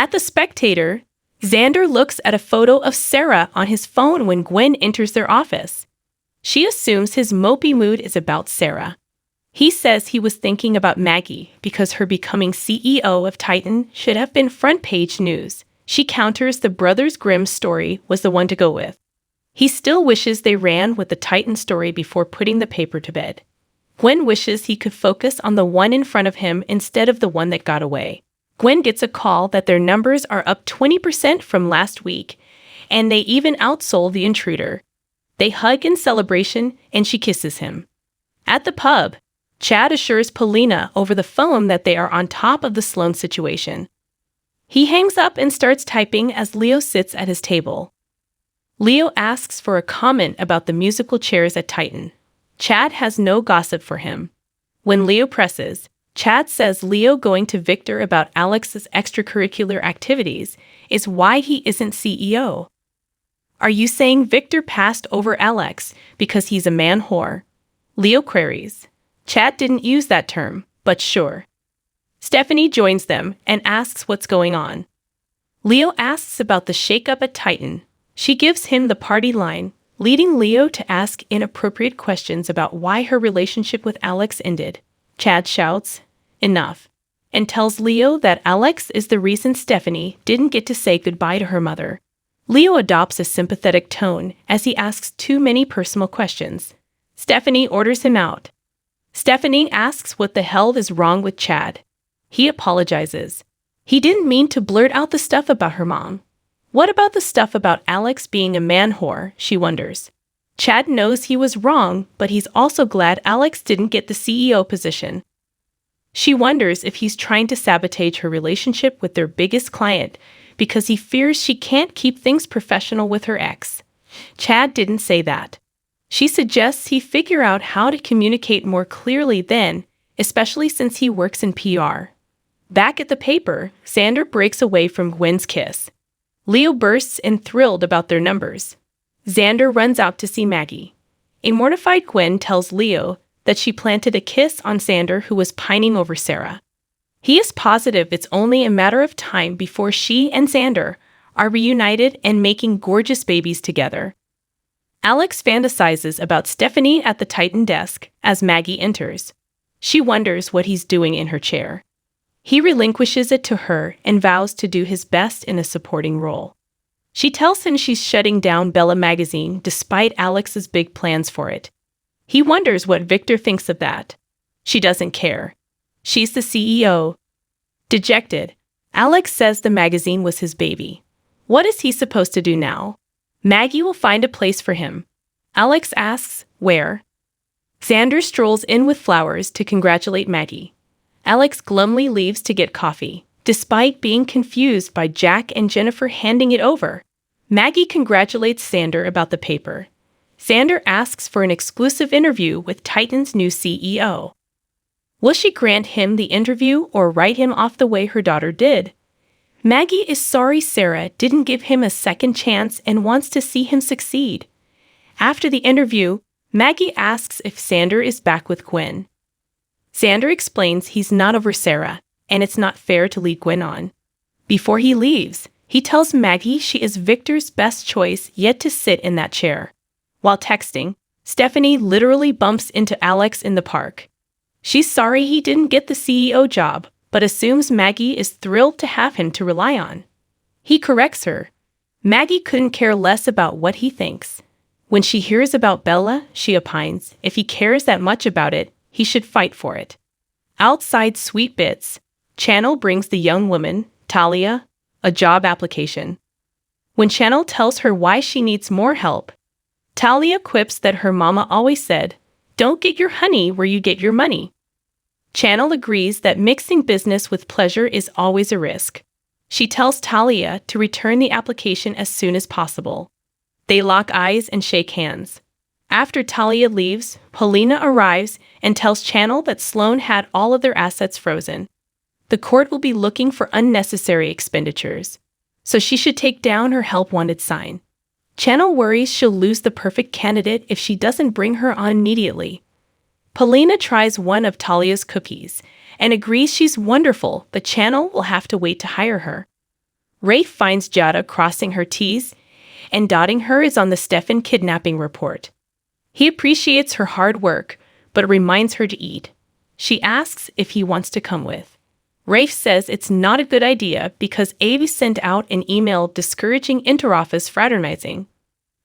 At the Spectator, Xander looks at a photo of Sarah on his phone when Gwen enters their office. She assumes his mopey mood is about Sarah. He says he was thinking about Maggie because her becoming CEO of Titan should have been front-page news. She counters the Brothers Grimm story was the one to go with. He still wishes they ran with the Titan story before putting the paper to bed. Gwen wishes he could focus on the one in front of him instead of the one that got away. Gwen gets a call that their numbers are up 20% from last week, and they even outsold the intruder. They hug in celebration, and she kisses him. At the pub, Chad assures Paulina over the phone that they are on top of the Sloan situation. He hangs up and starts typing as Leo sits at his table. Leo asks for a comment about the musical chairs at Titan. Chad has no gossip for him. When Leo presses, Chad says Leo going to Victor about Alex's extracurricular activities is why he isn't CEO. Are you saying Victor passed over Alex because he's a man whore? Leo queries. Chad didn't use that term, but sure. Stephanie joins them and asks what's going on. Leo asks about the shakeup at Titan. She gives him the party line, leading Leo to ask inappropriate questions about why her relationship with Alex ended. Chad shouts, "Enough," and tells Leo that Alex is the reason Stephanie didn't get to say goodbye to her mother. Leo adopts a sympathetic tone as he asks too many personal questions. Stephanie orders him out. Stephanie asks what the hell is wrong with Chad. He apologizes. He didn't mean to blurt out the stuff about her mom. What about the stuff about Alex being a man whore, she wonders. Chad knows he was wrong, but he's also glad Alex didn't get the CEO position. She wonders if he's trying to sabotage her relationship with their biggest client because he fears she can't keep things professional with her ex. Chad didn't say that. She suggests he figure out how to communicate more clearly then, especially since he works in PR. Back at the paper, Xander breaks away from Gwen's kiss. Leo bursts in thrilled about their numbers. Xander runs out to see Maggie. A mortified Gwen tells Leo that she planted a kiss on Xander who was pining over Sarah. He is positive it's only a matter of time before she and Xander are reunited and making gorgeous babies together. Alex fantasizes about Stephanie at the Titan desk as Maggie enters. She wonders what he's doing in her chair. He relinquishes it to her and vows to do his best in a supporting role. She tells him she's shutting down Bella magazine despite Alex's big plans for it. He wonders what Victor thinks of that. She doesn't care. She's the CEO. Dejected, Alex says the magazine was his baby. What is he supposed to do now? Maggie will find a place for him. Alex asks, where? Xander strolls in with flowers to congratulate Maggie. Alex glumly leaves to get coffee, despite being confused by Jack and Jennifer handing it over. Maggie congratulates Xander about the paper. Xander asks for an exclusive interview with Titan's new CEO. Will she grant him the interview or write him off the way her daughter did? Maggie is sorry Sarah didn't give him a second chance and wants to see him succeed. After the interview, Maggie asks if Xander is back with Gwen. Xander explains he's not over Sarah, and it's not fair to lead Gwen on. Before he leaves, he tells Maggie she is Victor's best choice yet to sit in that chair. While texting, Stephanie literally bumps into Alex in the park. She's sorry he didn't get the CEO job, but assumes Maggie is thrilled to have him to rely on. He corrects her. Maggie couldn't care less about what he thinks. When she hears about Bella, she opines if he cares that much about it, he should fight for it. Outside Sweet Bits, Channel brings the young woman, Talia, a job application. When Channel tells her why she needs more help, Talia quips that her mama always said, "Don't get your honey where you get your money." Channel agrees that mixing business with pleasure is always a risk. She tells Talia to return the application as soon as possible. They lock eyes and shake hands. After Talia leaves, Paulina arrives and tells Channel that Sloan had all of their assets frozen. The court will be looking for unnecessary expenditures, so she should take down her help wanted sign. Channel worries she'll lose the perfect candidate if she doesn't bring her on immediately. Paulina tries one of Talia's cookies and agrees she's wonderful, but Channel will have to wait to hire her. Rafe finds Giada crossing her T's and dotting hers on the Stefan kidnapping report. He appreciates her hard work, but reminds her to eat. She asks if he wants to come with. Rafe says it's not a good idea because Avi sent out an email discouraging interoffice fraternizing.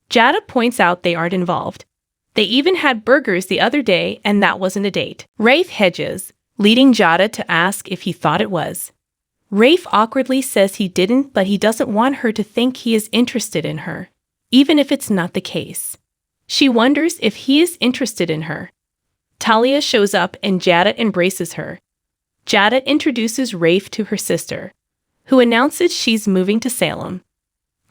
Giada points out they aren't involved. They even had burgers the other day, and that wasn't a date. Rafe hedges, leading Giada to ask if he thought it was. Rafe awkwardly says he didn't, but he doesn't want her to think he is interested in her, even if it's not the case. She wonders if he is interested in her. Talia shows up and Giada embraces her. Giada introduces Rafe to her sister, who announces she's moving to Salem.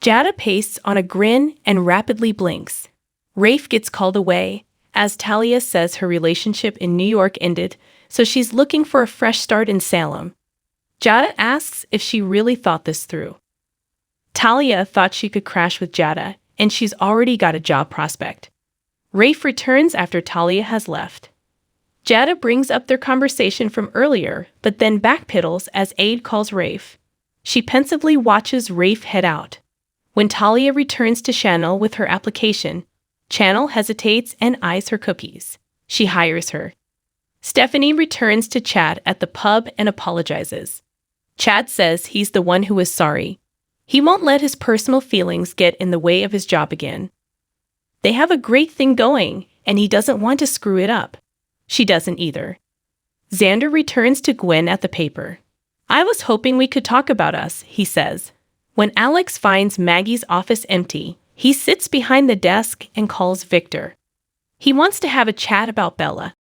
Giada pastes on a grin and rapidly blinks. Rafe gets called away, as Talia says her relationship in New York ended, so she's looking for a fresh start in Salem. Giada asks if she really thought this through. Talia thought she could crash with Giada, and she's already got a job prospect. Rafe returns after Talia has left. Giada brings up their conversation from earlier, but then backpedals as Aid calls Rafe. She pensively watches Rafe head out. When Talia returns to Chanel with her application, Chanel hesitates and eyes her cookies. She hires her. Stephanie returns to Chad at the pub and apologizes. Chad says he's the one who is sorry. He won't let his personal feelings get in the way of his job again. They have a great thing going, and he doesn't want to screw it up. She doesn't either. Xander returns to Gwen at the paper. I was hoping we could talk about us, he says. When Alex finds Maggie's office empty, he sits behind the desk and calls Victor. He wants to have a chat about Bella.